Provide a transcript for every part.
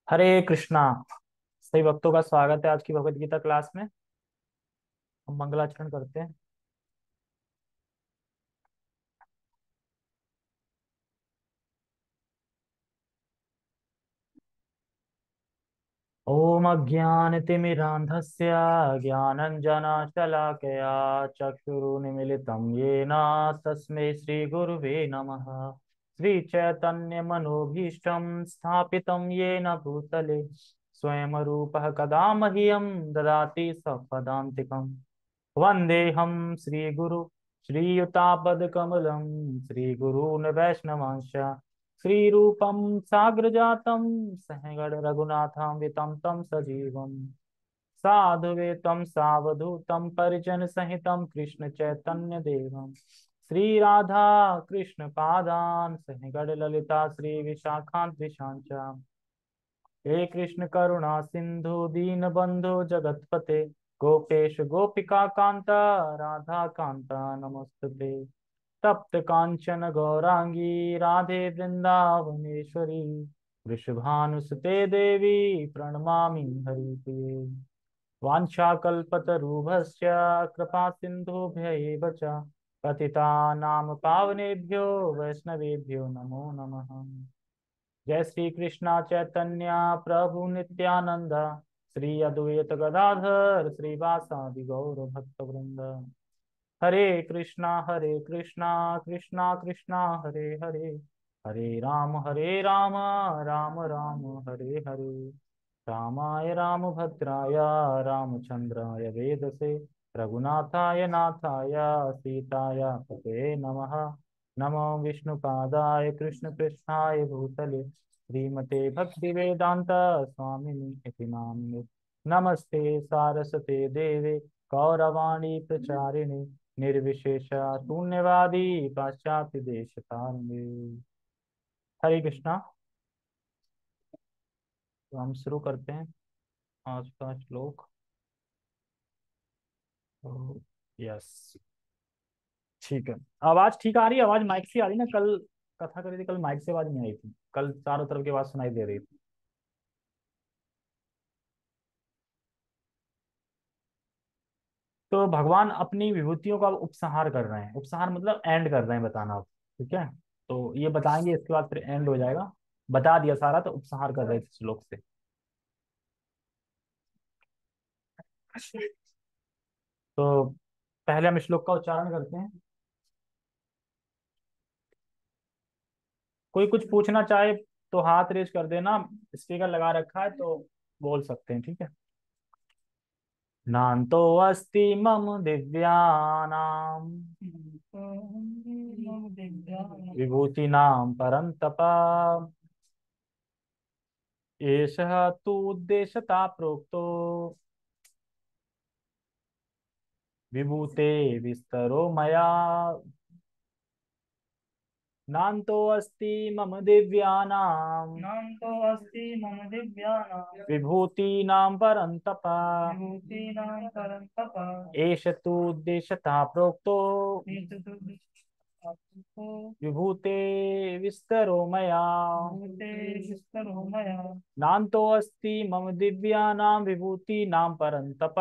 हरे कृष्णा। सही भक्तों का स्वागत है आज की भगवत गीता क्लास में। हम मंगलाचरण करते हैं। ओम अज्ञानतिमिरान्धस्य ज्ञानञ्जनशलाकया चक्षुरुन्मीलितं येन तस्मै श्रीगुरुवे नमः। श्रीचैतन्यमनोभीष्टं स्थापितं येन भूतले स्वयं रूपः कदा मह्यं ददाति सपदान्तिकम्। वन्देऽहं श्रीगुरु श्रीयुतापदकमलं श्रीगुरून् वैष्णवांश्च श्रीरूपं साग्रजातं सहगण रघुनाथान्वितं तं सजीवम् साधुवेतं सावधूतं परिजनसहितं कृष्ण चैतन्य देवं श्रीराधा कृष्ण पादान् सहगण ललिता श्री विशाखान्विशांच। हे कृष्ण करुणा सिंधु दीन बंधु जगतपते गोपेश गोपिका कांता राधा कांता नमस्तुते। तप्त कांचन गौरांगी राधे वृंदावनेश्वरी वृषभानुसुते देवी प्रणमामि हरिप्रिये। वाञ्छाकल्पतरुभ्यश्च कृपा सिन्धुभ्य एव च पतितानां पावनेभ्यो वैष्णवेभ्यो नमो नमः। जय श्री कृष्णा चैतन्य प्रभु नित्यानंद श्री अद्वैत गदाधर श्रीवासादि गौर भक्त वृंद। हरे कृष्णा कृष्णा कृष्णा हरे हरे हरे राम राम राम हरे हरे। रामाय रामभद्राय रामचंद्राय वेदसे रघुनाथाय नाथाय सीताय पते नमः। नमो विष्णुपादाय कृष्णपृष्ठाय भूतले श्रीमते भक्तिवेदांत स्वामिनि इति नामिने। नमस्ते सारस्वते देवे गौरवाणी प्रचारिणे निर्विशेष शून्यवादी पाश्चात्य देश तारिणे। हरे कृष्णा। तो हम शुरू करते हैं आज का श्लोक। यस, ठीक है। आवाज ठीक आ रही है? आवाज माइक से आ रही ना? कल कथा करी थी, कल माइक से आवाज नहीं आई थी, कल चारों तरफ की आवाज सुनाई दे रही थी। तो भगवान अपनी विभूतियों का उपसंहार कर रहे हैं। उपसंहार मतलब एंड कर रहे हैं बताना आप। ठीक है, तो ये बताएंगे, इसके बाद फिर एंड हो जाएगा। बता दिया सारा, तो उपसंहार कर रहे थे श्लोक से। तो पहले हम श्लोक का उच्चारण करते हैं। कोई कुछ पूछना चाहे तो हाथ रेज कर देना। स्पीकर लगा रखा है तो बोल सकते हैं, ठीक है। नान्तो अस्ति मम दिव्यानां विभूतिनां परन्तप एषः तु उद्देशता प्रोक्तो विभूते विस्तरो मया। नान्तो अस्ति मम दिव्यानां नान्तो अस्ति मम दिव्यानां विभूतीनां परन्तप विभूतीनां परन्तप एष तु उद्देशता प्रोक्तो एतदुद्दिश्यते विभूते विस्तरो मया। भूते विस्तरो मया। नान्तो अस्ति मम दिव्यानां विभूतीनां परन्तप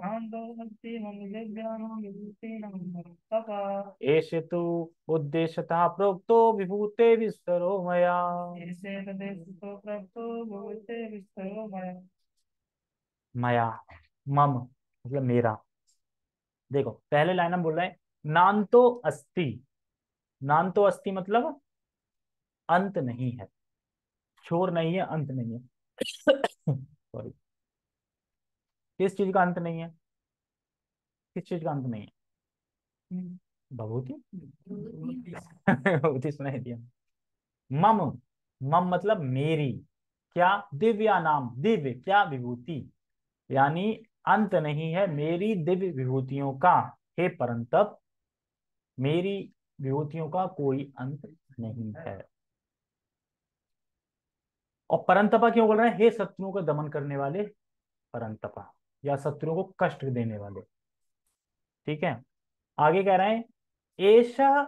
नान्तो अस्ति मम दिव्यानां विभूतीनां परन्तप एष तु उद्देशतः प्रोक्तो विभूते विस्तरो मया। एषे तदेशतो प्रभुतो भूते विस्तरो मया। मया, मम मतलब मेरा। देखो पहले लाइन हम बोल रहे हैं नान्तो अस्ति। नान्तो अस्ति मतलब अंत नहीं है, छोर नहीं है, अंत नहीं है। सॉरी। किस चीज का अंत नहीं है? किस चीज का अंत नहीं है? भभूति। भभूति सुनाई दिया। मम, मम मतलब मेरी। क्या? दिव्या नाम, दिव्य क्या? विभूति। यानी अंत नहीं है मेरी दिव्य विभूतियों का। हे परंतप, मेरी विभूतियों का कोई अंत नहीं है। और परंतपा क्यों बोल रहे हैं? हे शत्रुओं का दमन करने वाले परंतपा, या शत्रुओं को कष्ट देने वाले। ठीक है, आगे कह रहे हैं एषा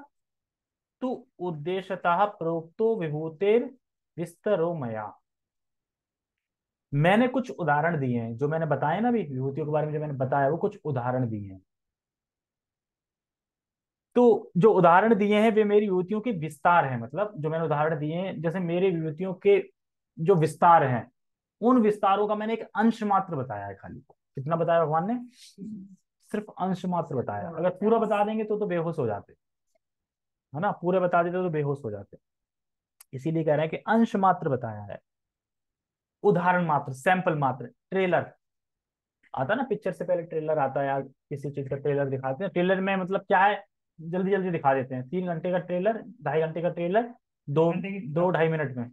तु उद्देश्यतः प्रोक्तो विभूतेर विस्तरो मया। मैंने कुछ उदाहरण दिए हैं, जो मैंने बताए ना अभी विभूतियों के बारे में जो मैंने बताया, वो कुछ उदाहरण दिए हैं। तो जो उदाहरण दिए हैं वे मेरी विभूतियों के विस्तार हैं, मतलब जो मैंने उदाहरण दिए हैं जैसे मेरे विभूतियों के जो विस्तार हैं, उन विस्तारों का मैंने एक अंश मात्र बताया है खाली। कितना बताया भगवान ने? सिर्फ अंश मात्र बताया। अगर पूरा बता देंगे तो बेहोश हो जाते, है ना, पूरे बता देते तो बेहोश हो जाते। इसीलिए कह रहे हैं कि अंश मात्र बताया है, उदाहरण मात्र, सैंपल मात्र। ट्रेलर आता ना, पिक्चर से पहले ट्रेलर आता है, या किसी चीज का ट्रेलर दिखाते हैं। ट्रेलर में मतलब क्या है, जल्दी जल्दी दिखा देते हैं। 3 घंटे का ट्रेलर, 2.5 घंटे का ट्रेलर, दो घंटे की दो 2.5 मिनट में,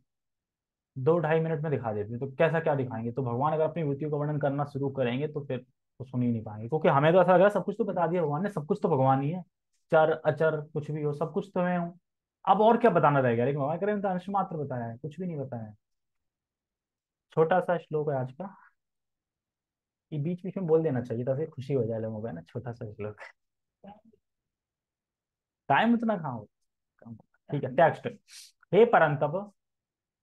2-2.5 मिनट में दिखा देते हैं। तो कैसा क्या दिखाएंगे? तो भगवान अगर अपनी विभूतियों का वर्णन करना शुरू करेंगे तो फिर तो सुन ही नहीं पाएंगे, क्योंकि हमें तो ऐसा लग रहा है सब कुछ तो बता दिया भगवान ने, सब कुछ तो भगवान ही है। चर अचर कुछ भी हो, सब कुछ तो मैं हूँ। अब और क्या बताना रहेगा? लेकिन भगवान करें तो अंश मात्र बताया है, कुछ भी नहीं बताया है। छोटा सा श्लोक है आज का, ये बीच बीच में बोल देना चाहिए ताकि खुशी हो जाए लोगों को, है ना, छोटा सा श्लोक। टाइम उतना कहाँ हो। ठीक है, टेक्स्ट। हे परंतप,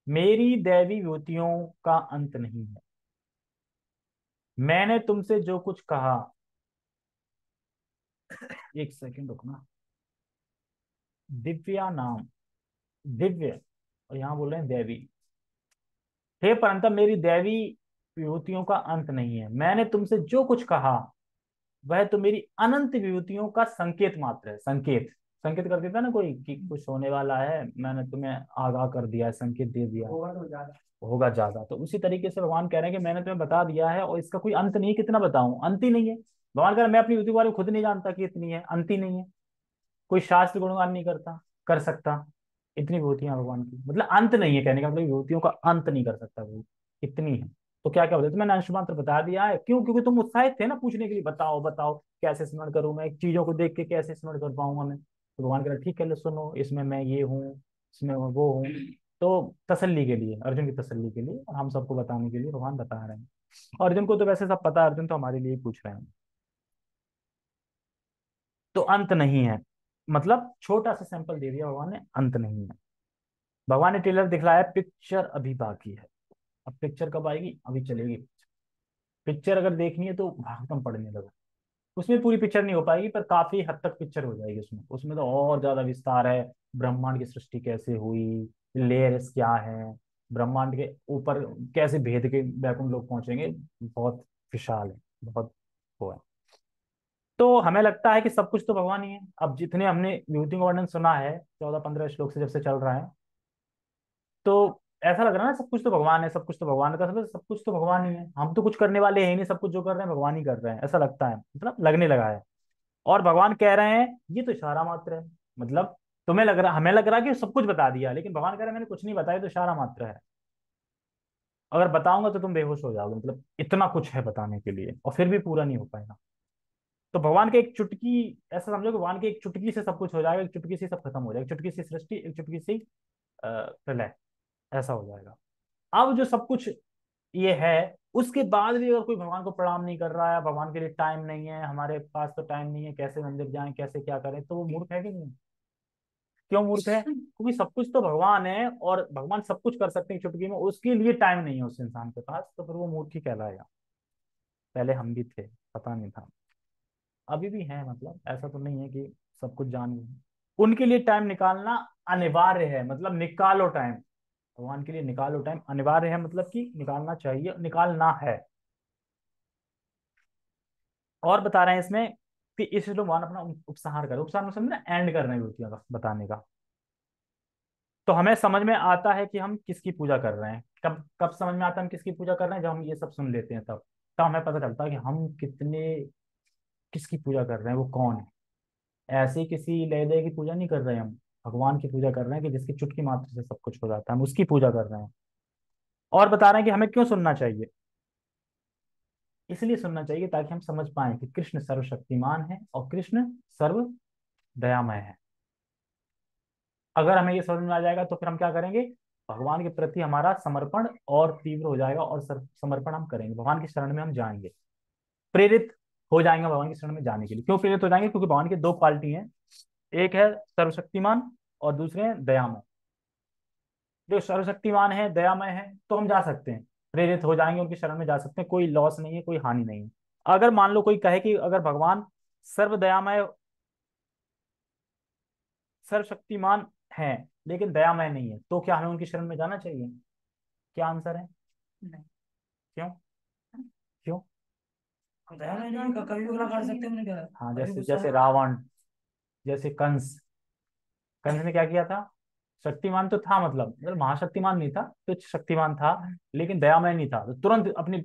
मेरी दैवी विभूतियों का अंत नहीं है। मैंने तुमसे जो कुछ कहा, एक सेकंड रुकना। दिव्या नाम, दिव्य, और यहाँ बोल रहे हैं दैवी। हे परंतप, मेरी दैवी विभूतियों का अंत नहीं है। मैंने तुमसे जो कुछ कहा वह तो मेरी अनंत विभूतियों का संकेत मात्र है। संकेत, संकेत कर देता ना कोई कि कुछ होने वाला है, मैंने तुम्हें आगाह कर दिया है, संकेत दे दिया है, होगा ज्यादा। तो उसी तरीके से भगवान कह रहे हैं कि मैंने तुम्हें बता दिया है और इसका कोई अंत नहीं है। कितना बताऊं, अंत ही नहीं है। भगवान कह रहे हैं मैं अपनी विभूति के बारे में खुद नहीं जानता कि इतनी है, अंत ही नहीं है। कोई शास्त्र गुणगान नहीं करता, कर सकता। इतनी विभूतियां भगवान की, मतलब अंत नहीं है। कहने का मतलब विभूतियों का अंत नहीं कर सकता वो, इतनी है। तो क्या क्या बताया? तो मैंने अंश मात्र बता दिया है। क्यों? क्योंकि तुम उत्साहित थे ना पूछने के लिए, बताओ बताओ कैसे स्मरण करूं मैं, चीजों को देख के कैसे स्मरण कर पाऊंगा मैं। तो भगवान कह रहे ठीक है, लो सुनो, इसमें मैं ये हूँ, इसमें मैं वो हूँ। तो तसल्ली के लिए, अर्जुन की तसल्ली के लिए, और हम सबको बताने के लिए भगवान बता रहे हैं। और अर्जुन को तो वैसे सब पता है, अर्जुन तो हमारे लिए ही पूछ रहे हैं। तो अंत नहीं है, मतलब छोटा सा सैंपल दे दिया भगवान ने, अंत नहीं है। भगवान ने ट्रेलर दिखलाया, पिक्चर अभी बाकी है। अब पिक्चर कब आएगी? अभी चलेगी। पिक्चर अगर देखनी है तो भागवतम पढ़ने लगा, उसमें पूरी पिक्चर नहीं हो पाएगी पर काफी हद तक पिक्चर हो जाएगी उसमें। उसमें तो और ज्यादा विस्तार है, ब्रह्मांड की सृष्टि कैसे हुई, लेयर्स क्या है, ब्रह्मांड के ऊपर कैसे भेद के वैकुंठ लोग पहुंचेंगे। बहुत विशाल है, बहुत वो है। तो हमें लगता है कि सब कुछ तो भगवान ही है। अब जितने हमने विभूतियों का वर्णन सुना है 14-15 श्लोक से जब से चल रहा है, तो ऐसा लग रहा है ना सब कुछ तो भगवान है, सब कुछ तो भगवान का, सब कुछ तो भगवान ही है। हम तो कुछ करने वाले हैं ही नहीं, सब कुछ जो कर रहे हैं भगवान ही कर रहे हैं, ऐसा लगता है, मतलब लगने लगा है। और भगवान कह रहे हैं ये तो इशारा मात्र है। मतलब तुम्हें लग रहा, हमें लग रहा है कि सब कुछ बता दिया, लेकिन भगवान कह रहे हैं मैंने कुछ नहीं बताया, तो इशारा मात्र है। अगर बताऊंगा तो तुम बेहोश हो जाओगे, मतलब इतना कुछ है बताने के लिए, और फिर भी पूरा नहीं हो पाएगा। तो भगवान के एक चुटकी, ऐसा समझो कि भगवान की एक चुटकी से सब कुछ हो जाएगा, एक चुटकी से सब खत्म हो जाएगा, एक चुटकी से सृष्टि, एक चुटकी से प्रलय, ऐसा हो जाएगा। अब जो सब कुछ ये है, उसके बाद भी अगर कोई भगवान को प्रणाम नहीं कर रहा है, भगवान के लिए टाइम नहीं है, हमारे पास तो टाइम नहीं है, कैसे मंदिर जाएं, कैसे क्या करें, तो वो मूर्ख है कि नहीं? क्यों मूर्ख है? क्योंकि सब कुछ तो भगवान है और भगवान सब कुछ कर सकते हैं चुटकी में, उसके लिए टाइम नहीं है उस इंसान के पास, तो फिर वो मूर्ख ही कहलाएगा। पहले हम भी थे, पता नहीं था, अभी भी हैं, मतलब ऐसा तो नहीं है कि सब कुछ जान गए। उनके लिए टाइम निकालना अनिवार्य है, मतलब निकालो टाइम, भगवान के लिए निकालो टाइम, अनिवार्य है, मतलब कि निकालना चाहिए, निकालना है। और बता रहे हैं इसमें कि इस लोग भगवान अपना उपसंहार कर, उपसंहार में समझना एंड करना होती है बताने का। तो हमें समझ में आता है कि हम किसकी पूजा कर रहे हैं। कब कब समझ में आता है हम किसकी पूजा कर रहे हैं? जब हम ये सब सुन लेते हैं तब हमें पता चलता है कि हम कितने, किसकी पूजा कर रहे हैं, वो कौन है। ऐसे ही किसी लहदे की पूजा नहीं कर रहे हैं हम, भगवान की पूजा कर रहे हैं कि जिसकी चुटकी मात्र से सब कुछ हो जाता है, हम उसकी पूजा कर रहे हैं। और बता रहे हैं कि हमें क्यों सुनना चाहिए। इसलिए सुनना चाहिए ताकि हम समझ पाए कि कृष्ण सर्वशक्तिमान है और कृष्ण सर्व दयामय है। अगर हमें ये समझ में आ जाएगा तो फिर हम क्या करेंगे, भगवान के प्रति हमारा समर्पण और तीव्र हो जाएगा, और समर्पण हम करेंगे, भगवान की शरण में हम जाएंगे, प्रेरित हो जाएंगे भगवान की शरण में जाने के लिए। क्यों प्रेरित हो जाएंगे? क्योंकि भगवान के दो क्वालिटी हैं, एक है सर्वशक्तिमान और दूसरे हैं दयामय। जो सर्वशक्तिमान है, दयामय है, तो हम जा सकते हैं। प्रेरित हो जाएंगे, उनकी शरण में जा सकते हैं, कोई लॉस नहीं है, कोई हानि नहीं है। अगर मान लो कोई कहे कि अगर भगवान सर्वदयामय सर्वशक्तिमान है लेकिन दयामय नहीं है, तो क्या हमें उनकी शरण में जाना चाहिए? क्या आंसर है? नहीं। क्यों? क्यों? हम दया में नहीं, कभी भी बुरा कर सकते हैं, हमने क्या हाँ, कभी जैसे गुस्सा जैसे में। रावण, जैसे कंस। कंस ने क्या किया था? शक्तिमान तो था, मतलब महाशक्तिमान नहीं था, तो शक्तिमान था, लेकिन दयामय नहीं था, तो तुरंत अपनी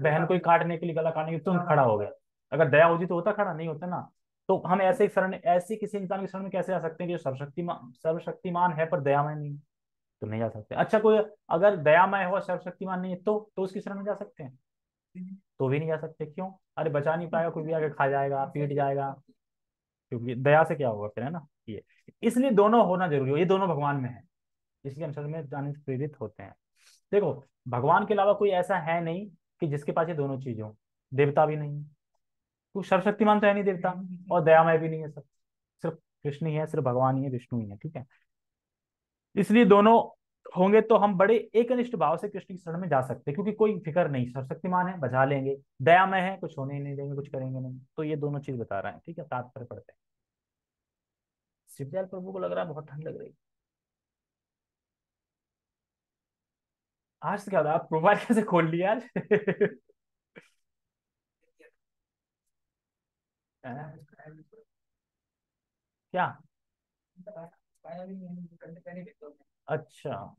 बहन को ही काटने के लिए, गला काटने के लिए तुरंत खड़ा हो गया। अगर दया होती तो होता खड़ा? नहीं होता ना। तो हम ऐसे शरण, ऐसे किसी इंसान की शरण में कैसे आ सकते हैं जो सर्वशक्तिमान है पर दयामय नहीं? तो नहीं जा सकते। अच्छा, कोई अगर दयामय हो, सर्वशक्तिमान नहीं है, तो उसकी शरण में जा सकते हैं? तो भी नहीं जा सकते। क्यों? अरे बचा नहीं पाएगा, कोई भी आके खा जाएगा, पीट जाएगा। क्योंकि दया से क्या होगा फिर, है ना ये। इसलिए दोनों होना जरूरी हो, ये दोनों भगवान में है, इसलिए हम शरण में जाने से प्रेरित होते हैं। देखो, भगवान के अलावा कोई ऐसा है नहीं कि जिसके पास ये दोनों चीजें हो। देवता भी नहीं है, कोई सर्वशक्तिमान तो है नहीं देवता, और दयामय भी नहीं है सब। सिर्फ कृष्ण ही है, सिर्फ भगवान ही है, विष्णु ही है, ठीक है। इसलिए दोनों होंगे तो हम बड़े एकनिष्ठ भाव से कृष्ण की शरण में जा सकते हैं, क्योंकि कोई फिक्र नहीं, सर्वशक्तिमान है बचा लेंगे, दयामय है कुछ होने ही नहीं देंगे, कुछ करेंगे नहीं। तो ये दोनों चीज बता रहे हैं, ठीक है। तात्पर्य पढ़ते हैं। शिवदयाल प्रभु को लग रहा है बहुत ठंड लग रही। आज से क्या होता है, आप प्रोफाइल कैसे खोल लिया आज? क्या? अच्छा।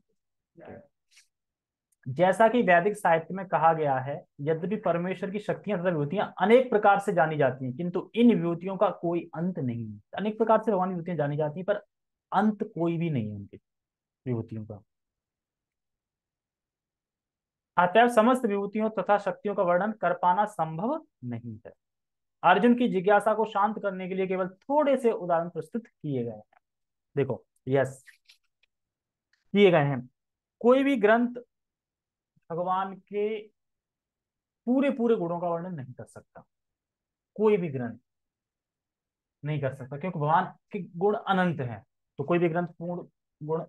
जैसा कि वैदिक साहित्य में कहा गया है, यद्यपि परमेश्वर की शक्तियां तथा विभूतियां अनेक प्रकार से जानी जाती हैं, किंतु इन विभूतियों का कोई अंत नहीं है। अनेक प्रकार से भगवान की विभूतियां जानी जाती हैं, पर अंत कोई भी नहीं है उनकी विभूतियों का। अतएव समस्त विभूतियों तथा शक्तियों का वर्णन कर पाना संभव नहीं है। अर्जुन की जिज्ञासा को शांत करने के लिए केवल थोड़े से उदाहरण प्रस्तुत किए गए हैं। देखो, यस, किए गए हैं। कोई भी ग्रंथ भगवान के पूरे पूरे गुणों का वर्णन नहीं कर सकता। कोई भी ग्रंथ नहीं कर सकता, क्योंकि भगवान के गुण अनंत हैं। तो कोई भी ग्रंथ पूर्ण गुण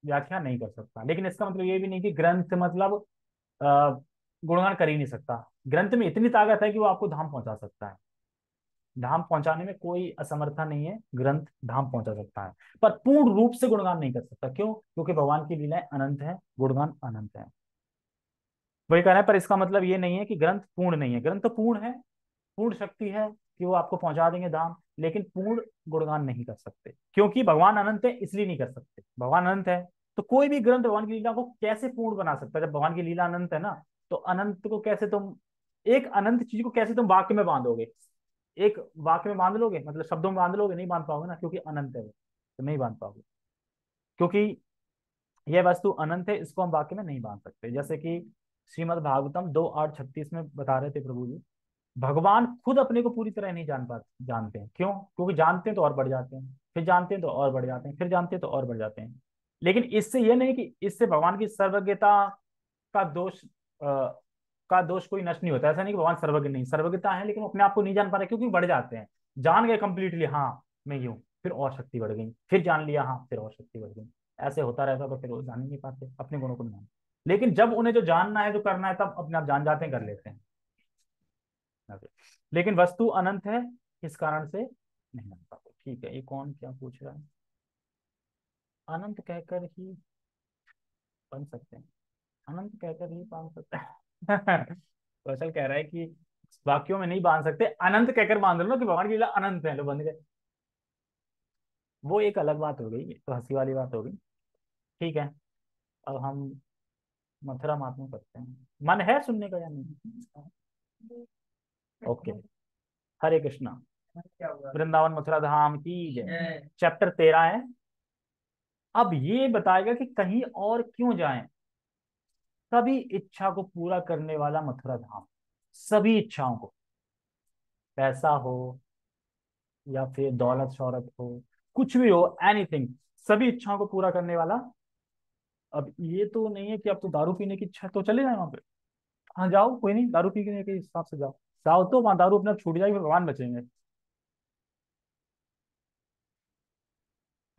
व्याख्या नहीं कर सकता। लेकिन इसका मतलब ये भी नहीं कि ग्रंथ मतलब अ, गुणगान कर ही नहीं सकता। ग्रंथ में इतनी ताकत है कि वो आपको धाम पहुंचा सकता है। धाम पहुंचाने में कोई असमर्था नहीं है, ग्रंथ धाम पहुंचा सकता है, पर पूर्ण रूप से गुणगान नहीं कर सकता। क्यों? क्योंकि भगवान की लीलाएं अनंत है, गुणगान अनंत है। वही कहना है, पर इसका मतलब ये नहीं है कि ग्रंथ पूर्ण नहीं है। ग्रंथ तो पूर्ण है, पूर्ण शक्ति है कि वो आपको पहुंचा देंगे धाम, लेकिन पूर्ण गुणगान नहीं कर सकते, क्योंकि भगवान अनंत है, इसलिए नहीं कर सकते। भगवान अनंत है तो कोई भी ग्रंथ भगवान की लीला को कैसे पूर्ण बना सकता है? जब भगवान की लीला अनंत है ना, तो अनंत को कैसे तुम, एक अनंत चीज को कैसे तुम वाक्य में बांधोगे? एक वाक्य में बांध लोगे, मतलब शब्दों में बांध लोगे? नहीं बांध पाओगे ना, क्योंकि अनंत है वो, तो नहीं बांध पाओगे। क्योंकि यह वस्तु अनंत है, इसको हम वाक्य में नहीं बांध सकते। जैसे कि श्रीमद् भागवतम 2:8-36 में बता रहे थे प्रभु जी, भगवान खुद अपने को पूरी तरह नहीं जान पाते, जानते हैं। क्यों? क्योंकि जानते हैं तो और बढ़ जाते हैं, फिर जानते हैं तो और बढ़ जाते हैं, फिर जानते हैं तो और बढ़ जाते हैं। लेकिन इससे यह नहीं कि इससे भगवान की सर्वज्ञता का दोष का दोष कोई नष्ट नहीं होता। ऐसा नहीं कि भगवान सर्वज्ञ नहीं, सर्वज्ञता है, लेकिन वो अपने आप को नहीं जान पा रहे, क्योंकि बढ़ जाते हैं। जान गए कंप्लीटली, हाँ मैं यूं, फिर और शक्ति बढ़ गई, फिर जान लिया, हाँ फिर और शक्ति बढ़ गई। ऐसे होता रहता तो फिर वो जान ही नहीं पाते अपने गुणों को नहीं। लेकिन जब उन्हें जो जानना है, जो करना है, तब अपने आप जान जाते हैं, कर लेते हैं। लेकिन वस्तु अनंत है, इस कारण से नहीं बन पाते। ठीक है, ये कौन क्या पूछ रहा है? अनंत कहकर ही बन सकते हैं, अनंत कहकर ही बांध सकते हैं। कौशल कह रहा है कि वाक्यों में नहीं बांध सकते, अनंत कहकर बांध लो ना कि भगवान की लीला अनंत है, लो बंध गए। वो एक अलग बात हो गई, ये तो हंसी वाली बात हो गई। ठीक है, अब हम मथुरा महात्मा करते हैं। मन है सुनने का या नहीं? ओके। हरे कृष्णा। वृंदावन मथुरा धाम की जय। चैप्टर 13 है। अब ये बताएगा कि कहीं और क्यों जाएं। सभी इच्छा को पूरा करने वाला मथुरा धाम, सभी इच्छाओं को, पैसा हो या फिर दौलत शौहरत हो, कुछ भी हो, एनीथिंग, सभी इच्छाओं को पूरा करने वाला। अब ये तो नहीं है कि अब तो दारू पीने की इच्छा है, तो चले जाए वहां पे। हाँ जाओ, कोई नहीं, दारू पीने के हिसाब से जाओ, जाओ तो वहां दारू अपने आप छूट जाएगी, फिर भगवान बचेंगे।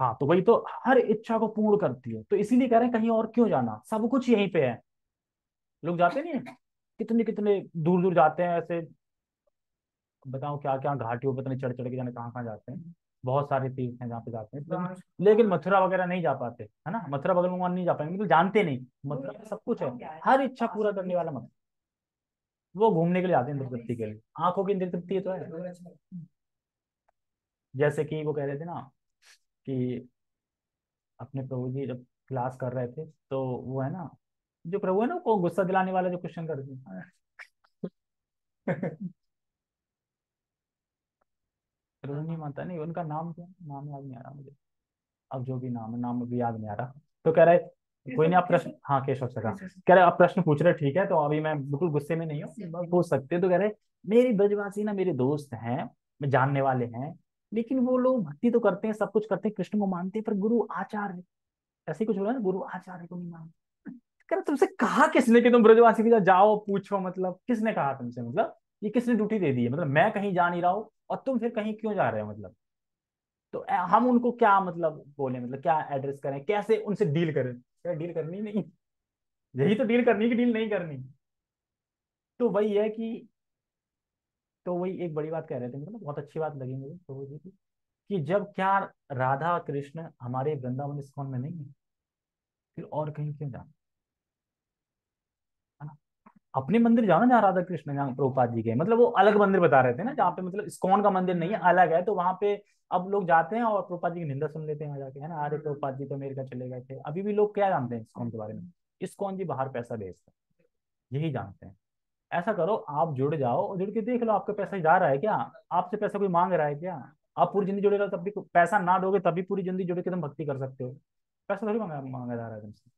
हाँ, तो वही तो हर इच्छा को पूर्ण करती है, तो इसीलिए कह रहे हैं कहीं और क्यों जाना, सब कुछ यहीं पे है। लोग जाते नहीं है, कितने कितने दूर दूर जाते हैं ऐसे, बताओ क्या क्या घाटियों पे पता नहीं चढ़ चढ़ के जाने कहाँ कहाँ जाते हैं। बहुत सारे तीर्थ हैं जहाँ पे जाते हैं, लेकिन मथुरा वगैरह नहीं जा पाते है ना, मथुरा बगल में वहाँ नहीं जा पाएंगे, बिल्कुल जानते नहीं मथुरा में सब कुछ है, हर इच्छा पूरा करने वाला मत, वो घूमने के लिए आते हैं इंद्र तृप्ति के लिए, आंखों की इंद्र तृप्ति तो है। जैसे कि वो कह रहे थे ना कि अपने प्रभु जी जब क्लास कर रहे थे तो वो है ना, जो प्रभु है ना वो गुस्सा दिलाने वाला जो क्वेश्चन करते हैं। रोहिणी माता नहीं, उनका नाम क्या, नाम याद नहीं आ रहा मुझे, अब जो भी नाम है, नाम अभी याद नहीं आ रहा। तो कह रहे कोई नहीं, आप प्रश्न, हाँ केशव सर, हाँ। कह रहे आप प्रश्न पूछ रहे ठीक है, तो अभी मैं बिल्कुल गुस्से में नहीं हूँ, पूछ सकते हैं। तो कह रहे मेरी ब्रजवासी ना मेरे दोस्त हैं, मैं जानने वाले हैं, लेकिन वो लोग भक्ति तो करते हैं, सब कुछ करते हैं, कृष्ण को मानते हैं, पर गुरु आचार्य, ऐसे ही कुछ बोला ना, गुरु आचार्य को नहीं मानते। कह रहे तुमसे कहा किसने कि तुम ब्रजवासी के साथ जाओ पूछो, मतलब किसने कहा तुमसे, मतलब ये किसने ड्यूटी दे दी है, मतलब मैं कहीं जा नहीं रहा हूँ और तुम फिर कहीं क्यों जा रहे हो, मतलब तो हम उनको क्या मतलब बोले, मतलब क्या एड्रेस करें, कैसे उनसे डील करें, क्या डील करनी नहीं, यही तो डील करनी कि डील नहीं करनी। तो वही है कि, तो वही एक बड़ी बात कह रहे थे, मतलब बहुत अच्छी बात लगी मुझे प्रभु जी की, कि जब क्या राधा कृष्ण हमारे वृंदावन इस्कॉन में नहीं है, फिर और कहीं क्यों जाना, है ना? अपने मंदिर जाओ ना जहाँ राधा कृष्ण, जहाँ प्रभुपाद जी के, मतलब वो अलग मंदिर बता रहे थे ना, जहाँ पे मतलब इस्कॉन का मंदिर नहीं है, अलग है, तो वहां पे अब लोग जाते हैं और प्रभुपाद जी की निंदा सुन लेते हैं वहां जाके, है ना, अरे प्रभुपाद जी तो अमेरिका चले गए थे, अभी भी लोग क्या जानते हैं इस्कॉन के बारे में, इस्कॉन जी बाहर पैसा भेजता है, यही जानते हैं। ऐसा करो आप जुड़ जाओ और जुड़ के देख लो आपका पैसा जा रहा है क्या, आपसे पैसा कोई मांग रहा है क्या, आप पूरी जिंदगी जुड़े रहो तब भी पैसा ना दोगे तभी पूरी जिंदगी जुड़ के तुम भक्ति कर सकते हो, पैसा थोड़ी मांगा मांगा जा रहा है तुमसे।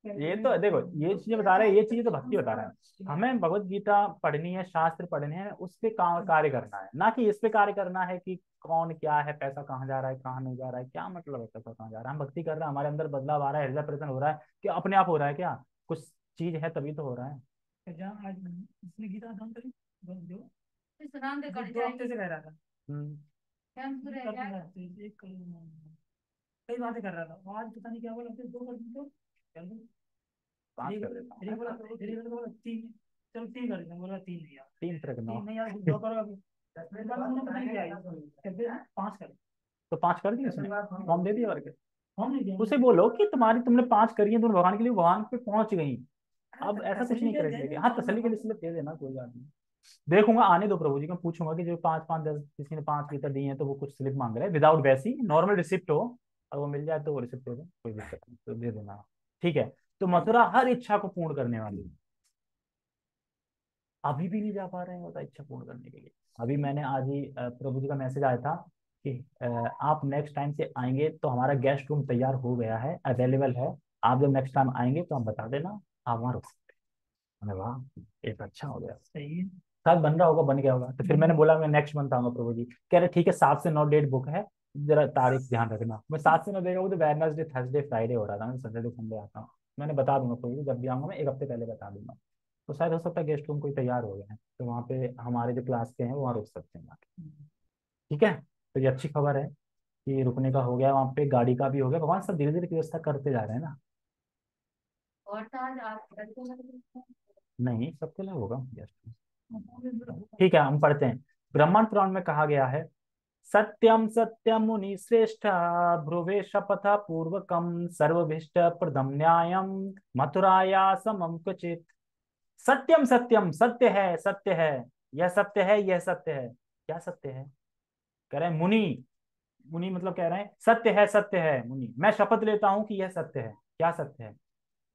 ये तो देखो, ये चीजें बता रहे हैं, ये चीजें तो भक्ति बता रहे हैं, हमें भगवत गीता पढ़नी है, शास्त्र पढ़ने हैं, उस पे कार्य करना है, ना कि इस पे कार्य करना है कि कौन क्या है, पैसा कहाँ जा रहा है कहाँ नहीं जा रहा है, क्या मतलब है पैसा कहाँ जा रहा है, हम भक्ति कर रहे हैं, हमारे अंदर बदलाव आ रहा है, हृदय परिवर्तन हो रहा है, कि अपने आप हो रहा है क्या, कुछ चीज है तभी तो हो रहा है। जहाँ आज इसने गीता दान करी, जो इस नाम दे कर 2 हफ्ते से कह रहा था, क्या कई बातें कर रहा था, आज पता नहीं क्या बोला, फिर 2 कर दी तो चल दो, 5 कर देता हूँ, बोला 3, चलो 3 कर देता हूँ, बोला 3 नहीं यार, 3 तरह के 3 नहीं यार, 2 करो अभी, 5 कर, तो 5 कर दिए उसने, फॉर्म दे दिया और क्या, फॉर्म नहीं दिया, उसे बोलो कि तुमने 5 करी है, तुम भगवान के लिए भगवान पे पहुंच गई, अब ऐसा कुछ नहीं करेंगे, हाँ तसल्ली के लिए इसलिए दे देना, कोई बात नहीं, देखूंगा, आने दो प्रभु जी को, पूछूंगा कि जो 5 5 10 किसी ने 5 लीटर दिए हैं तो वो कुछ स्लिप मांग रहे हैं, विदाउट वैसी नॉर्मल रिसिप्ट हो, और वो मिल जाए तो वो रिसिप्ट दे दो, कोई दिक्कत नहीं, तो दे देना, ठीक है। तो मथुरा हर इच्छा को पूर्ण करने वाली है, अभी भी नहीं जा पा रहे हैं बता इच्छा पूर्ण करने के लिए, अभी मैंने आज ही प्रभु जी का मैसेज आया था कि आप नेक्स्ट टाइम से आएंगे तो हमारा गेस्ट रूम तैयार हो गया है, अवेलेबल है, आप जब नेक्स्ट टाइम आएंगे तो हम बता देना, आप वहाँ रुक सकते हैं। मैंने वाह, ये तो अच्छा हो गया, सही है, शायद बन रहा होगा, बन गया होगा, तो फिर मैंने बोला मैं नेक्स्ट मंथ आऊंगा, प्रभु जी कह रहे ठीक है 7 से 9 डेट बुक है, जरा तारीख ध्यान रखना, मैं 7 से 9 देखा, तो वेडनेसडे थर्सडे फ्राइडे हो रहा था, मैं सैटरडे संडे आता हूँ, मैंने बता दूंगा प्रभु जी, जब भी आऊंगा मैं 1 हफ्ते पहले बता दूंगा, तो शायद हो सकता है गेस्ट रूम कोई तैयार हो गए हैं, तो वहाँ पे हमारे जो क्लास के हैं वो वहाँ रुक सकते हैं जाके। ठीक है, तो ये अच्छी खबर है कि रुकने का हो गया, वहाँ पे गाड़ी का भी हो गया, भगवान सब धीरे धीरे व्यवस्था करते जा रहे हैं ना। और तो आज आप नहीं, सबके लिए होगा गेस्ट रूम, ठीक है, हम पढ़ते हैं। ब्रह्मांड पुराण में कहा गया है, सत्यम सत्यम मुनि श्रेष्ठ, भ्रुवे शपथ पूर्वकम सर्वभिष्ट प्रदम्यायम मथुराया समम क्वचित। सत्यम सत्यम, सत्य है सत्य है, यह सत्य है यह सत्य है, क्या सत्य है, कह रहे हैं मुनि, मुनि मतलब कह रहे हैं सत्य है मुनि, मैं शपथ लेता हूं कि यह सत्य है, क्या सत्य है,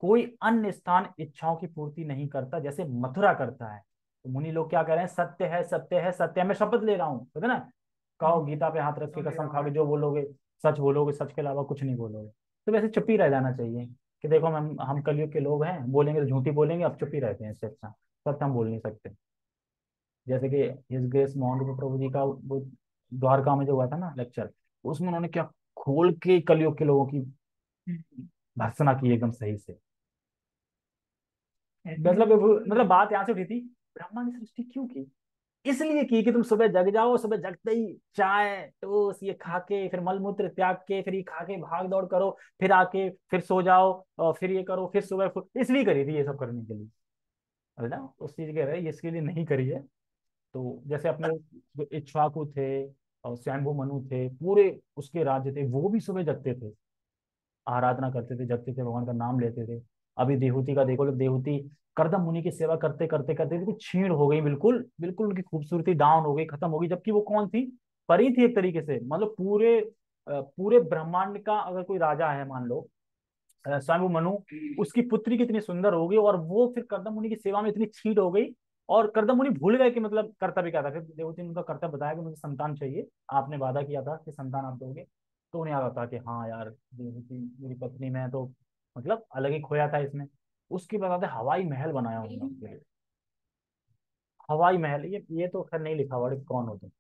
कोई अन्य स्थान इच्छाओं की पूर्ति नहीं करता जैसे मथुरा करता है, तो मुनि लोग क्या कह रहे हैं, सत्य है सत्य है सत्य है, मैं शपथ ले रहा हूँ, है ना, कहो गीता पे हाथ रख के कसम खा के जो बोलोगे सच बोलोगे, सच के अलावा कुछ नहीं बोलोगे, तो वैसे चुप ही रह जाना चाहिए, कि देखो हम कलयुग के लोग हैं, बोलेंगे तो झूठी बोलेंगे, अब चुप ही रहते हैं, इससे अच्छा सत्य हम बोल नहीं सकते। जैसे कि हिज ग्रेस माउंट प्रभु जी का वो द्वारका में जो हुआ था ना लेक्चर, उसमें उन्होंने क्या खोल के कलयुग के लोगों की भर्त्सना की एकदम सही से, मतलब बात यहाँ से उठी थी, ब्रह्मा ने सृष्टि क्यों की, इसलिए की कि तुम सुबह जग जाओ, सुबह जगते ही चाय टोस्ट ये खा के, फिर मलमूत्र त्याग के, फिर ये खा के भाग दौड़ करो, फिर आके फिर सो जाओ, और फिर ये करो, फिर सुबह इसलिए करी थी ये सब करने के लिए, है ना। उस चीज के रहे इसके लिए नहीं करी है। तो जैसे अपने जो इक्ष्वाकु थे और स्वयंभू मनु थे, पूरे उसके राज्य थे, वो भी सुबह जगते थे, आराधना करते थे, जगते थे, भगवान का नाम लेते थे। अभी देहूति का देखो, लोग देहूति करदम मुनि की सेवा करते करते करते देखो क्षीण हो गई, बिल्कुल बिल्कुल उनकी खूबसूरती डाउन हो गई, खत्म हो गई, जबकि वो कौन थी, परी थी एक तरीके से, मतलब पूरे ब्रह्मांड का अगर कोई राजा है मान लो, स्वयं मनु, उसकी पुत्री कितनी सुंदर हो गई, और वो फिर कर्दम मुनि की सेवा में इतनी छीट हो गई, और कर्दम मुनि भूल गए कि मतलब कर्तव्य क्या था। फिर देवती ने उनका कर्तव्य बताया कि मुझे संतान चाहिए, आपने वादा किया था कि संतान आप दोगे। तो उन्हें याद आता कि हाँ यार, देवती मेरी पत्नी में तो मतलब अलग ही खोया था इसमें। उसके बाद आता है हवाई महल बनाया उन्होंने उनके लिए। हवाई महल, ये तो खैर नहीं लिखा हुआ है कि कौन होते हैं,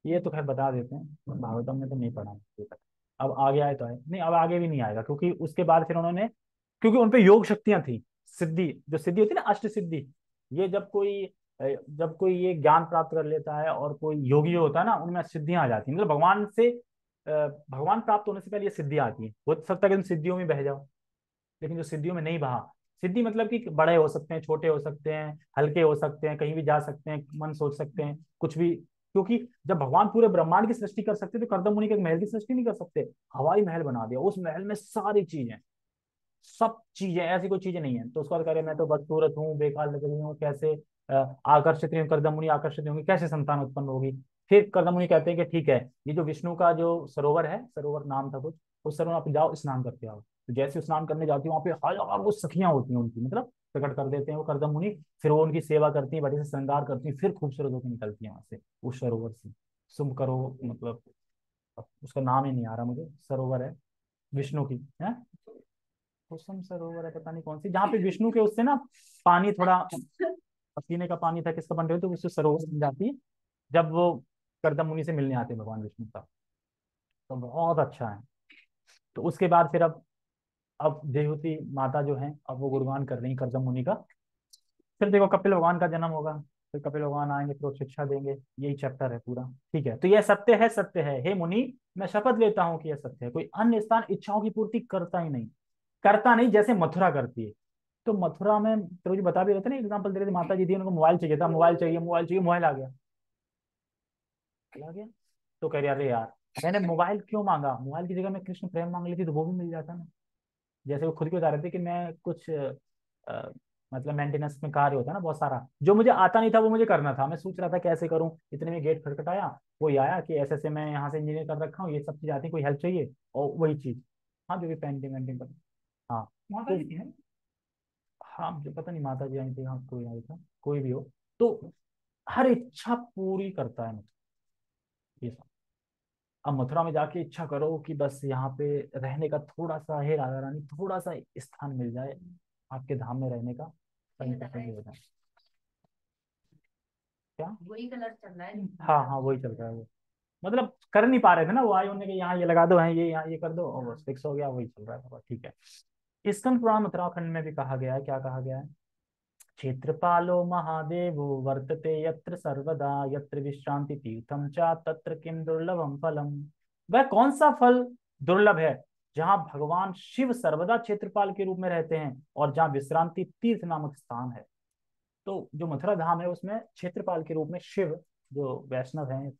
ये तो खैर बता देते हैं, भागवतम में तो नहीं पढ़ा अभी तक। अब आगे आए तो है नहीं, अब आगे भी नहीं आएगा, क्योंकि उसके बाद फिर उन्होंने, क्योंकि उनपे योग शक्तियां थी, सिद्धि, जो सिद्धि होती है ना, अष्ट सिद्धि। ये जब कोई ये ज्ञान प्राप्त कर लेता है और कोई योगी जो होता है ना, उनमें सिद्धियां आ जाती हैं, मतलब भगवान प्राप्त होने से पहले ये सिद्धियां आती हैं। हो सकता है कि तुम सिद्धियों में बह जाओ, लेकिन जो सिद्धियों में नहीं बहा, सिद्धि मतलब कि बड़े हो सकते हैं, छोटे हो सकते हैं, हल्के हो सकते हैं, कहीं भी जा सकते हैं, मन सोच सकते हैं कुछ भी, क्योंकि जब भगवान पूरे ब्रह्मांड की सृष्टि कर सकते तो कर्दम मुनि के एक महल की सृष्टि नहीं कर सकते। हवाई महल बना दिया, उस महल में सारी चीजें, सब चीजें, ऐसी कोई चीजें नहीं है। तो उसके बाद कह रहे मैं तो बदसूरत हूँ, बेकार लग रही हूँ, कैसे आकर्षित नहीं हूँ, कर्दम मुनि आकर्षित नहीं होंगे, कैसे संतान उत्पन्न होगी। फिर कर्दम मुनि कहते हैं कि ठीक है, ये जो विष्णु का जो सरोवर है, सरोवर नाम था कुछ, उस सरोवर आप जाओ, स्नान करके आओ। तो जैसे स्नान करने जाती है, वहां पे हजारों सखियां होती हैं उनकी, मतलब प्रकट कर देते हैं वो कर्दम मुनि। फिर वो उनकी सेवा करती है, बड़े से श्रृंगार करती है, फिर खूबसूरत होकर निकलती है वहां से, उस सरोवर से। शुभ करो मतलब, अब उसका नाम ही नहीं आ रहा मुझे, सरोवर है विष्णु की है, कुसुम सरोवर है, पता नहीं कौन सी, जहाँ पे विष्णु के उससे ना पानी थोड़ा पसीने का पानी था किसका बन रहे, तो उससे सरोवर बन जाती है जब वो करदम मुनि से मिलने आते हैं भगवान विष्णु का। तो बहुत अच्छा है। तो उसके बाद फिर अब देवहूति माता जो है, अब वो गुणगान कर रही है करदम मुनि का। फिर देखो कपिल भगवान का जन्म होगा, फिर कपिल भगवान आएंगे, फिर वो शिक्षा देंगे, यही चैप्टर है पूरा। ठीक है, तो यह सत्य है, सत्य है हे मुनि, मैं शपथ लेता हूँ कि यह सत्य है, कोई अन्य स्थान इच्छाओं की पूर्ति करता ही नहीं, करता नहीं, जैसे मथुरा करती है। तो मथुरा में तो जी बता भी रहे थे ना, एग्जाम्पल दे रहे थे, माता जी थी, उनको मोबाइल चाहिए था, मोबाइल चाहिए, मोबाइल चाहिए, मोबाइल आ गया, आ गया। तो कह रहे अरे यार, मैंने मोबाइल क्यों मांगा, मोबाइल की जगह मैं कृष्ण प्रेम मांग लेती तो वो भी मिल जाता ना। जैसे वो खुद भी बता रहे थे कि मैं कुछ मतलब मेंटेनेंस में कार्य होता है ना बहुत सारा, जो मुझे आता नहीं था वो मुझे करना था, मैं सोच रहा था कैसे करूं, इतने में गेट खटखटाया, कोई आया कि ऐसे ऐसे मैं यहाँ से इंजीनियर कर रखा हूँ, ये सब चीज आती है, कोई हेल्प चाहिए, और वही चीज, हाँ जो भी पेंटिंग वेंटिंग कर, हाँ माता जी थी ना? हाँ मुझे पता नहीं, माता जी आई थी, हाँ कोई आई था, कोई भी हो। तो हर इच्छा पूरी करता है मतलब, ये सब। अब मथुरा में जाके इच्छा करो कि बस यहाँ पे रहने का थोड़ा सा, हे राधा रानी थोड़ा सा स्थान मिल जाए आपके धाम में रहने का, कहीं तक नहीं हो जाए। क्या वही कलर चल रहा है? हाँ हाँ वही चल रहा है वो, मतलब कर नहीं पा रहे थे ना, वो आए उन्होंने कि यहाँ ये लगा दो, है ये यहाँ ये कर दो, और बस फिक्स हो गया, वही चल रहा था, ठीक है। स्कंद पुराण उत्तराखंड में भी कहा गया है, क्या कहा गया है, क्षेत्रपालो महादेवो वर्तते यत्र सर्वदा, यत्र विश्रांति तीर्थम च तत्र किम दुर्लभम फलम। वह कौन सा फल दुर्लभ है जहां भगवान शिव सर्वदा क्षेत्रपाल के रूप में रहते हैं, और जहां विश्रांति तीर्थ नामक स्थान है। तो जो मथुरा धाम है उसमें क्षेत्रपाल के रूप में शिव, जो वैष्णव हैं,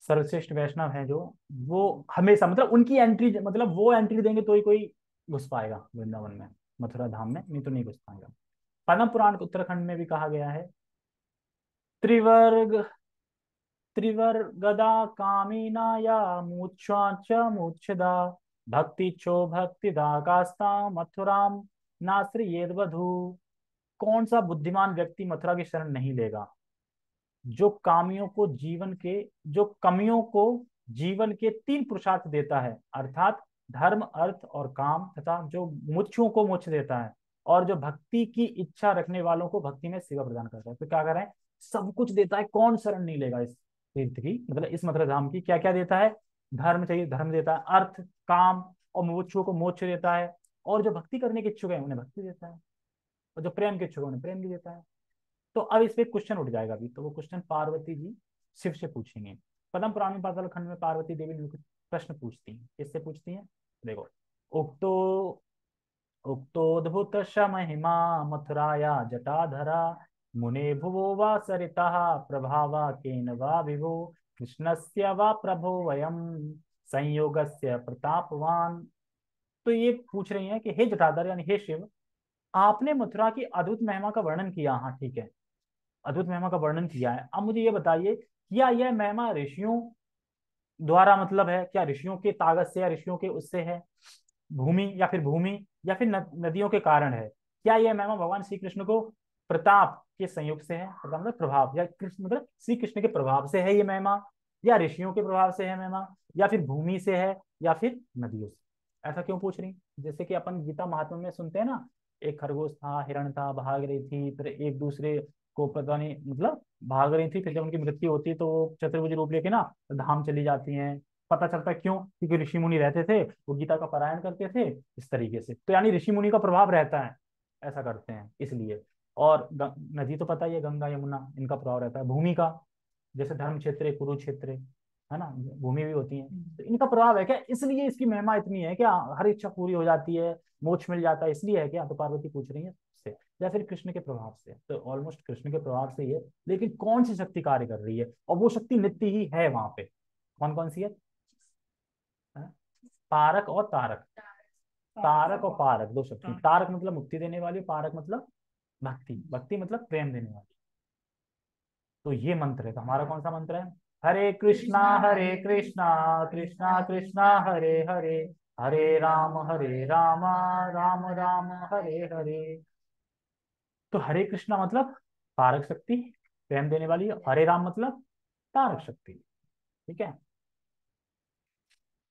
सर्वश्रेष्ठ वैष्णव हैं जो, वो हमेशा मतलब उनकी एंट्री, मतलब वो एंट्री देंगे तो ही कोई घुस पाएगा वृंदावन में, मथुरा धाम में, नहीं तो नहीं घुस पाएगा। पद्म पुराण उत्तराखंड में भी कहा गया है, त्रिवर्ग त्रिवर्गदा कामिना या मूर्छा च मूर्छदा, भक्ति चो भक्तिदा कास्ता मथुराम नाश्रयेद वधू। कौन सा बुद्धिमान व्यक्ति मथुरा की शरण नहीं लेगा, जो कामियों को जीवन के जो कमियों को जीवन के तीन पुरुषार्थ देता है, अर्थात धर्म अर्थ और काम, तथा जो मुच्छुओं को मोक्ष देता है, और जो भक्ति की इच्छा रखने वालों को भक्ति में सेवा प्रदान करता है। तो क्या कर रहे हैं, सब कुछ देता है, कौन शरण नहीं लेगा इस तीर्थ की, मतलब इस मथुरा धाम की। क्या क्या देता है, धर्म चाहिए धर्म देता है, अर्थ काम और मुच्छुओं को मोक्ष देता है, और जो भक्ति करने के इच्छुक है उन्हें भक्ति देता है, और जो प्रेम के इच्छुक है उन्हें प्रेम भी देता है। तो अब इस पे क्वेश्चन उठ जाएगा अभी, तो वो क्वेश्चन पार्वती जी शिव से पूछेंगे। पद्म पुराण में पाताल खंड में पार्वती देवी ने कुछ प्रश्न पूछती हैं। किससे पूछती हैं? देखो, उक्तो उक्तोद्भुत महिमा मथुराया जटाधरा मुने भुवो वा सरिता प्रभावा केन वा विभो कृष्णस्य वा प्रभो वयम संयोगस्य प्रतापवान। तो ये पूछ रही हैं कि हे जटाधर यानी हे शिव, आपने मथुरा की अद्भुत महिमा का वर्णन किया। हाँ ठीक है, अद्भुत महिमा का वर्णन किया है। अब मुझे ये बताइए, क्या यह महिमा ऋषियों द्वारा मतलब है? क्या ऋषियों के ताकत से या ऋषियों के उससे है? भूमि या फिर भूमि या फिर नदियों के कारण है? क्या यह महिमा भगवान श्री कृष्ण को प्रताप के संयोग से है? प्रताप मतलब प्रभाव, या कृष्ण मतलब श्री कृष्ण के प्रभाव से है ये महिमा, या ऋषियों के प्रभाव से है महिमा, या फिर भूमि से है, या फिर नदियों से? ऐसा क्यों पूछ रही? जैसे कि अपन गीता महात्म्य में सुनते हैं ना, एक खरगोश था, हिरण था, भाग रही थी, फिर एक दूसरे को पता नहीं मतलब भाग रही थी, फिर जब उनकी मृत्यु होती है तो वो चतुर्भुज रूप लेके ना धाम चली जाती हैं। पता चलता है क्यों? क्योंकि ऋषि मुनि रहते थे, वो गीता का पारायण करते थे इस तरीके से। तो यानी ऋषि मुनि का प्रभाव रहता है, ऐसा करते हैं इसलिए। और नदी तो पता ही है, गंगा यमुना, इनका प्रभाव रहता है। भूमि का, जैसे धर्म क्षेत्र कुरुक्षेत्र है ना, भूमि भी होती है, तो इनका प्रभाव है क्या? इसलिए इसकी महिमा इतनी है क्या? हर इच्छा पूरी हो जाती है, मोक्ष मिल जाता है, इसलिए है क्या? तो पार्वती पूछ रही है से, या फिर कृष्ण के प्रभाव से? तो ऑलमोस्ट कृष्ण के प्रभाव से ही है, लेकिन कौन सी शक्ति कार्य कर रही है? और वो शक्ति नित्य ही है वहां पे। कौन कौन सी है? हाँ? पारक और तारक। तारक और पारक दो शक्ति। तारक मतलब मुक्ति देने वाली, पारक मतलब भक्ति, भक्ति मतलब प्रेम देने वाली। तो ये मंत्र है। तो हमारा कौन सा मंत्र है? हरे कृष्णा कृष्णा कृष्णा हरे हरे, हरे राम राम राम हरे हरे। तो हरे कृष्णा मतलब पारक शक्ति, प्रेम देने वाली। हरे राम मतलब तारक शक्ति। ठीक है।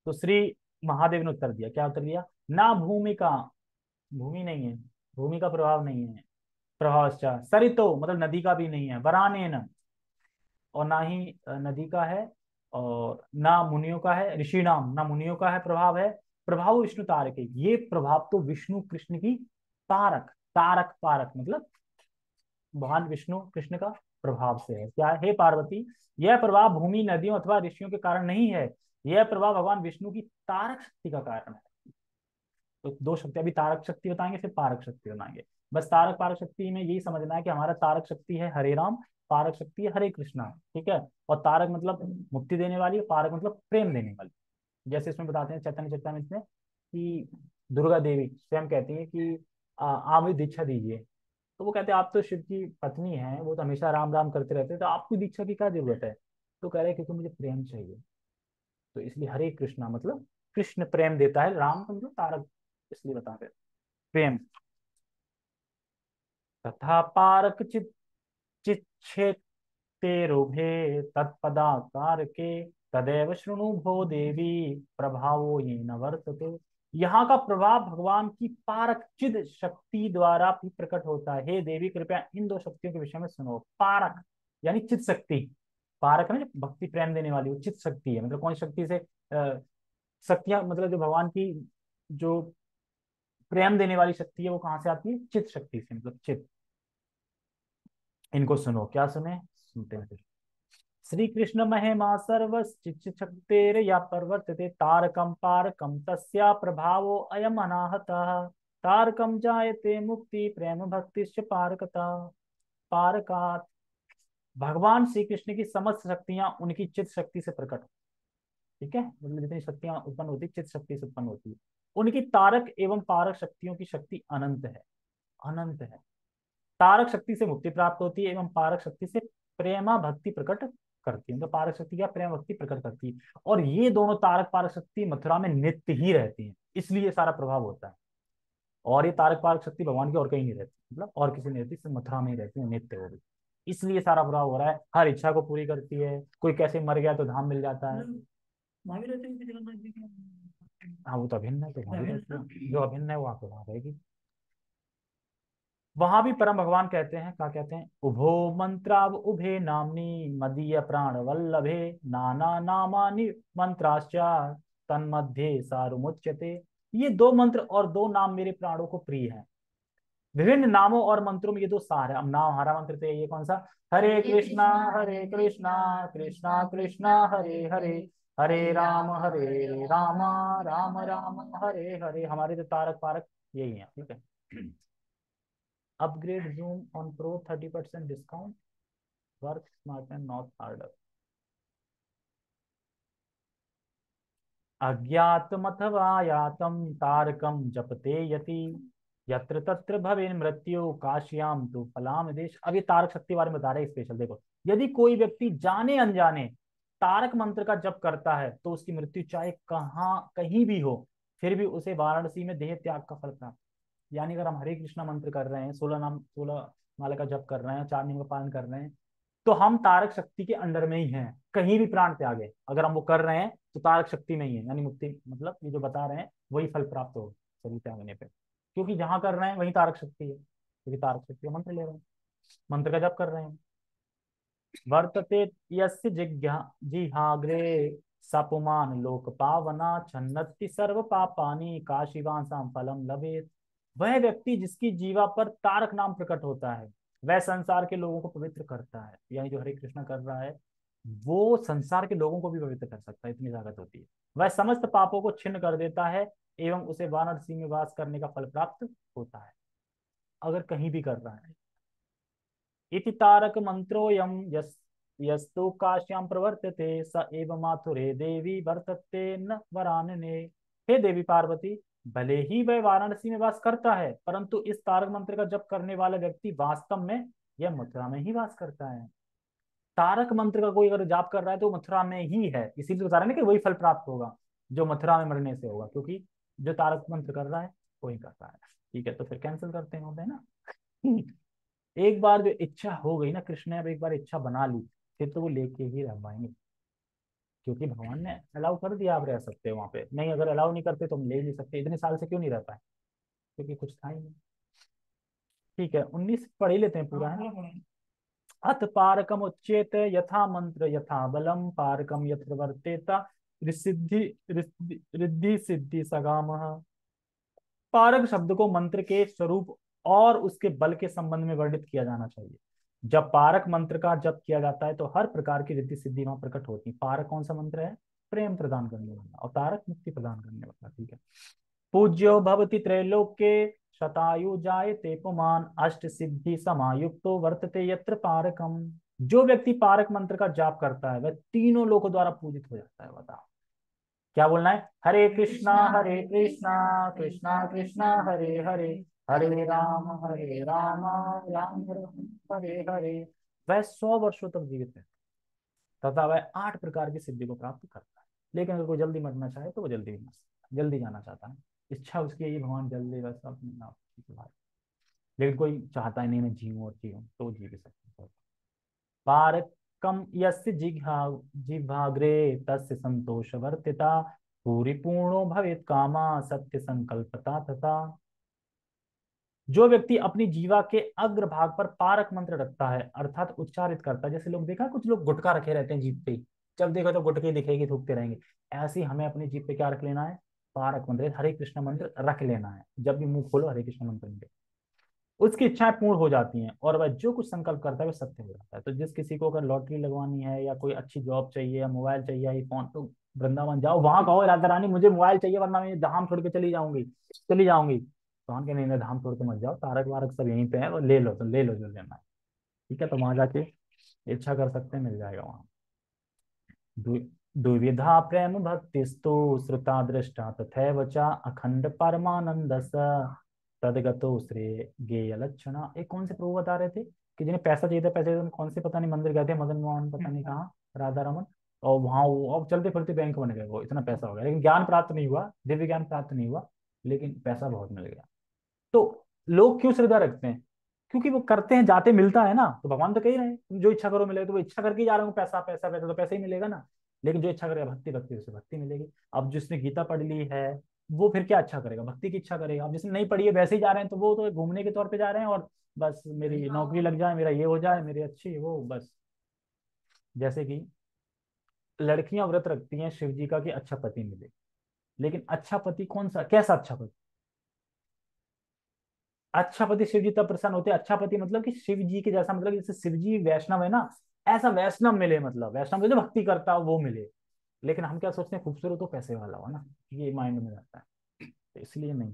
तो श्री महादेव ने उत्तर दिया, क्या उत्तर दिया? ना भूमि का, भूमि नहीं है, भूमि का प्रभाव नहीं है। प्रभावश्चा सरितो मतलब नदी का भी नहीं है। वरानेन, और ना ही नदी का है, और ना मुनियों का है। ऋषि नाम, ना मुनियों का है प्रभाव है। प्रभाव विष्णु तारक है, ये प्रभाव तो विष्णु कृष्ण की तारक, तारक पारक मतलब भगवान विष्णु कृष्ण का प्रभाव से है। क्या है? हे पार्वती, यह प्रभाव भूमि नदियों अथवा ऋषियों के कारण नहीं है, यह प्रभाव भगवान विष्णु की तारक शक्ति का कारण है। तो दो शक्ति, अभी तारक शक्ति बताएंगे फिर पारक शक्ति बताएंगे। बस तारक पारक शक्ति में यही समझना है कि हमारा तारक शक्ति है हरे राम, पारक शक्ति है हरे कृष्णा। ठीक है। और तारक मतलब मुक्ति देने वाली, पारक मतलब प्रेम देने वाली। जैसे इसमें बताते हैं चैतन्य चरितामृत में कि दुर्गा देवी स्वयं कहती है कि आप मुझे दीक्षा दीजिए। तो वो कहते हैं आप तो शिव की पत्नी हैं, वो तो हमेशा राम राम करते रहते हैं, तो आपको दीक्षा की क्या जरूरत है? तो कह रहे हैं क्योंकि मुझे प्रेम चाहिए। तो इसलिए हरे कृष्णा मतलब कृष्ण प्रेम देता है, राम का मतलब तारक, इसलिए बताते हैं प्रेम। तथा पारक चित चिच्छेत्तेरुभे तत्पदाकार के तदेव शृणु भो देवी प्रभावो ये न वर्तते। यहाँ का प्रभाव भगवान की पारक चिद शक्ति द्वारा भी प्रकट होता है। हे देवी कृपया इन दो शक्तियों के विषय में सुनो। पारक यानी चित शक्ति, पारक है ना भक्ति प्रेम देने वाली, वो चित शक्ति है। मतलब कौन शक्ति से? शक्तियां मतलब जो भगवान की जो प्रेम देने वाली शक्ति है, वो कहाँ से आती है? चित शक्ति से, मतलब चित। इनको सुनो। क्या सुने? सुनते हैं फिर। श्री कृष्ण महिमा सर्वश्चिच्छक्तेर या पर्वर्तते तारकम पारकम तस्या प्रभावो अयम अनाहतः तारकम जायते मुक्ति प्रेम भक्तिश्च पारकता पारकात्। भगवान श्री कृष्ण की समस्त शक्तियां उनकी चित शक्ति से प्रकट होती। ठीक है, मतलब जितनी शक्तियां उत्पन्न होती चित शक्ति से उत्पन्न होती है। उनकी तारक एवं पारक शक्तियों की शक्ति अनंत है, अनंत है। तारक शक्ति से मुक्ति प्राप्त होती है एवं पारक शक्ति से प्रेमा भक्ति प्रकट करती है। तो पारक शक्ति क्या? प्रेम भक्ति प्रकट करती है। और ये दोनों तारक पारक शक्ति मथुरा में नित्य ही रहती है, इसलिए ये सारा प्रभाव होता है। और ये तारक पारक शक्ति भगवान की और कहीं नहीं रहती, मतलब और किसी नहीं रहती, सिर्फ मथुरा में ही रहती है, नित्य हो गई। इसलिए सारा प्रभाव हो रहा है, हर इच्छा को पूरी करती है। कोई कैसे मर गया तो धाम मिल जाता है। वहाँ भी रहते हैं किसी जगन्नाथ जी के। हाँ वो तो अभिन्न है, तो वहाँ भी अभिन्न रहती ना? है। जो अभिन्न है वो वहाँ पे वहाँ रहेगी। वहां भी परम भगवान कहते हैं, क्या कहते हैं? उभो मंत्राव उभे नामनी मदीय प्राण वल्लभे नाना नामानि मंत्राश्चा तन्मध्ये सारुमुच्यते। ये दो मंत्र और दो नाम मेरे प्राणों को प्रिय हैं। विभिन्न नामों और मंत्रों में ये दो सार है। अब नाम हरा मंत्र तो ये कौन सा, हरे कृष्णा कृष्णा कृष्णा हरे हरे, हरे राम राम राम हरे हरे। हमारे जो तारक पारक यही है, ठीक है। Upgrade Zoom one pro 30% discount, work smart and not harder. अज्ञातमथवा यातम तारकम जपते यति, यत्र तत्र भवे मृत्यु काश्याम तु फलाम देश। अब ये तारक शक्ति के बारे में बता रहे हैं स्पेशल, देखो। यदि कोई व्यक्ति जाने अनजाने तारक मंत्र का जप करता है तो उसकी मृत्यु चाहे कहाँ कहीं भी हो, फिर भी उसे वाराणसी में देह त्याग का फल प्राप्त। यानी अगर हम हरे कृष्णा मंत्र कर रहे हैं, 16 माला का जप कर रहे हैं, 4 नियम का पालन कर रहे हैं, तो हम तारक शक्ति के अंडर में ही हैं। कहीं भी प्राण त्यागे अगर हम वो कर रहे हैं तो तारक शक्ति में ही है, यानी मुक्ति, मतलब ये जो बता रहे हैं वही फल प्राप्त हो शरीर त्यागने पे, क्योंकि जहां कर रहे हैं वही तारक शक्ति है, क्योंकि तारक शक्ति का मंत्र ले रहे हैं, मंत्र का जप कर रहे हैं। वर्तते यस्य जिज्ञा जिहाग्रे सपुमान लोक पावना छन्नति सर्व पापानि काशीवांसाम फलम लभेत। वह व्यक्ति जिसकी जीवा पर तारक नाम प्रकट होता है वह संसार के लोगों को पवित्र करता है। यानी जो हरे कृष्णा कर रहा है वो संसार के लोगों को भी पवित्र कर सकता है, इतनी ताकत होती है। वह समस्त पापों को छिन्न कर देता है एवं उसे वाराणसी में वास करने का फल प्राप्त होता है, अगर कहीं भी कर रहा है। इति तारक मंत्रोयम यस यस्तु काश्याम प्रवर्तते स एव माथुरे देवी वर्तते न वरानने। हे देवी पार्वती, भले ही वह वाराणसी में वास करता है परंतु इस तारक मंत्र का जप करने वाला व्यक्ति वास्तव में यह मथुरा में ही वास करता है। तारक मंत्र का कोई अगर जाप कर रहा है तो मथुरा में ही है, इसीलिए तो बता रहे हैं ना कि वही फल प्राप्त होगा जो मथुरा में मरने से होगा, क्योंकि जो तारक मंत्र कर रहा है वही करता है। ठीक है, तो फिर कैंसिल करते हैं, होते हैं ना। एक बार जो इच्छा हो गई ना, कृष्ण ने अब एक बार इच्छा बना ली, फिर तो वो लेके ही रह पाएंगे, क्योंकि भगवान ने अलाउ कर दिया आप रह सकते हो वहां पे। नहीं, अगर अलाउ नहीं करते तो हम ले नहीं सकते, इतने साल से क्यों नहीं रह पाए, क्योंकि कुछ था ही नहीं। ठीक है, 19 पढ़ ही लेते हैं पूरा, है ना। अथ पारकम उच्चेत यथा मंत्र यथा बलम पारकम यत्र वर्तेत रिसिद्धि रिद्धि सिद्धि सगाम। पारक शब्द को मंत्र के स्वरूप और उसके बल के संबंध में वर्णित किया जाना चाहिए। जब पारक मंत्र का जप किया जाता है तो हर प्रकार की रिद्धि सिद्धि वहां प्रकट होती है। पारक कौन सा मंत्र है, प्रेम प्रदान करने वाला, और तारक मुक्ति प्रदान करने वाला। ठीक है। पूज्यो भवति त्रैलोक्ये शतायु जायते पुमान अष्ट सिद्धि समायुक्तो वर्तते यत्र पारकम। जो व्यक्ति पारक मंत्र का जाप करता है वह तीनों लोगों द्वारा पूजित हो जाता है। बताओ क्या बोलना है, हरे कृष्णा कृष्णा कृष्णा हरे हरे, हरे राम राम राम हरे हरे। वह 100 वर्षों तक जीवित है तथा वह 8 प्रकार की सिद्धि को प्राप्त करता है। लेकिन अगर कोई जल्दी मरना चाहे तो वो जल्दी भी मर सकता है, जल्दी जाना चाहता है, इच्छा उसकी है ये भगवान जल्दी बस अपने आप ठीक है। लेकिन कोई चाहता है नहीं मैं जीऊँ और जीऊँ, तो वो जी भी सकता है। पारकम यस्य जिह्वाग्रे तस्य संतोष वर्तिता, पूरी पूर्णो भवेत कामा सत्य संकल्पता तथा। जो व्यक्ति अपनी जीवा के अग्र भाग पर पारक मंत्र रखता है अर्थात उच्चारित करता है, जैसे लोग देखा कुछ लोग गुटखा रखे रहते हैं जीभ पे ही, जब देखो तो गुटके दिखेगी थूकते रहेंगे, ऐसे ही हमें अपनी जीभ पे क्या रख लेना है, पारक मंत्र हरे कृष्ण मंत्र रख लेना है। जब भी मुंह खोलो हरे कृष्ण मंत्र ले, उसकी इच्छाएं पूर्ण हो जाती हैं और वह जो कुछ संकल्प करता है वह सत्य हो जाता है। तो जिस किसी को अगर लॉटरी लगवानी है या कोई अच्छी जॉब चाहिए या मोबाइल चाहिए या फोन, तो वृंदावन जाओ, वहां कहो राधा रानी मुझे मोबाइल चाहिए वरना मैं ये धाम छोड़ के चली जाऊंगी। तो हम कहने नहीं, धाम छोड़ के मत जाओ, तारक वारक सब यहीं पे है, और ले लो, तो ले लो जो लेना है। ठीक है, तो वहां जाके इच्छा कर सकते हैं, मिल जाएगा वहां। दु- दुविधा प्रेम भक्तिस्तु श्रुता दृष्टा तथैव च अखंड परमानंद तदगतो श्रेय गेय लक्षणा। एक कौन से प्रभु बता रहे थे कि जिन्हें पैसा चाहिए था, पैसे तो कौन से पता नहीं मंदिर गए थे, मदन मोहन पता नहीं कहाँ, राधा रमन, और वहां वो अब चलते फिरते बैंक बन गए, वो इतना पैसा हो गया, लेकिन ज्ञान प्राप्त नहीं हुआ, दिव्य ज्ञान प्राप्त नहीं हुआ, लेकिन पैसा बहुत मिल गया। तो लोग क्यों श्रद्धा रखते हैं, क्योंकि वो करते हैं, जाते मिलता है ना, तो भगवान तो कह ही रहे हैं तुम जो इच्छा करो मिलेगा, तो वो इच्छा करके ही जा रहे हो, पैसा पैसा पैसा, तो पैसा ही मिलेगा ना। लेकिन जो इच्छा करेगा भक्ति, भक्ति उसे भक्ति मिलेगी। अब जिसने गीता पढ़ ली है वो फिर क्या अच्छा करेगा, भक्ति की इच्छा करेगा। अब जिसने नहीं पढ़ी है वैसे ही जा रहे हैं, तो वो तो घूमने के तौर पे जा रहे हैं, और बस मेरी नौकरी लग जाए, मेरा ये हो जाए, मेरी अच्छी वो बस। जैसे कि लड़कियां व्रत रखती हैं शिव जी का कि अच्छा पति मिले, लेकिन अच्छा पति कौन सा, कैसा अच्छा पति, अच्छा पति शिव जी तब प्रसन्न होते हैं। अच्छा पति मतलब कि शिव जी के जैसा, मतलब जैसे शिव जी वैष्णव है ना, ऐसा वैष्णव मिले, मतलब वैष्णव जो भक्ति करता हो वो मिले। लेकिन हम क्या सोचते हैं, खूबसूरत तो पैसे वाला हो ना, ये माइंड में रहता है, तो इसलिए नहीं।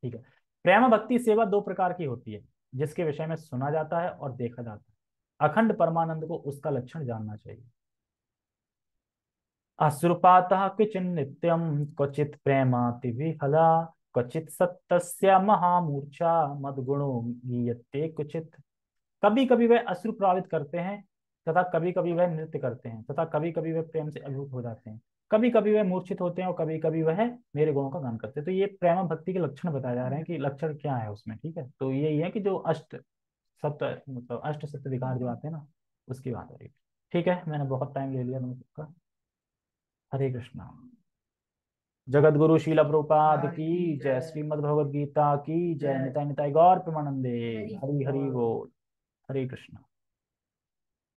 ठीक है। प्रेम भक्ति सेवा दो प्रकार की होती है, जिसके विषय में सुना जाता है और देखा जाता है। अखंड परमानंद को उसका लक्षण जानना चाहिए। अश्रुपातः क्वचिन् नित्यं, क्वचित् प्रेमाति विफला, क्वचित् सत्तस्य महामूर्छा, मद्गुणो गीयते क्वचित्। कभी कभी वह अश्रु प्लावित करते हैं, तथा कभी कभी वह नृत्य करते हैं, तथा कभी कभी वह प्रेम से अभिभूत हो जाते हैं। कभी कभी वह मूर्छित होते हैं और कभी कभी वह मेरे गुणों का गान करते हैं। तो ये प्रेम भक्ति के लक्षण बताए जा रहे हैं कि लक्षण क्या है उसमें। ठीक है, तो यही है कि जो अष्ट सत्य, मतलब अष्ट सत्य विकार जो आते हैं ना, उसकी बात हो रही है। ठीक है, मैंने बहुत टाइम ले लिया तुम सबका। हरे कृष्णा। जगत गुरु शील प्रभुपाद की जय। श्रीमद् भगवद गीता की जय। निताय निताय गौर प्रेमानंदे। हरि हरि बोल। हरे कृष्णा।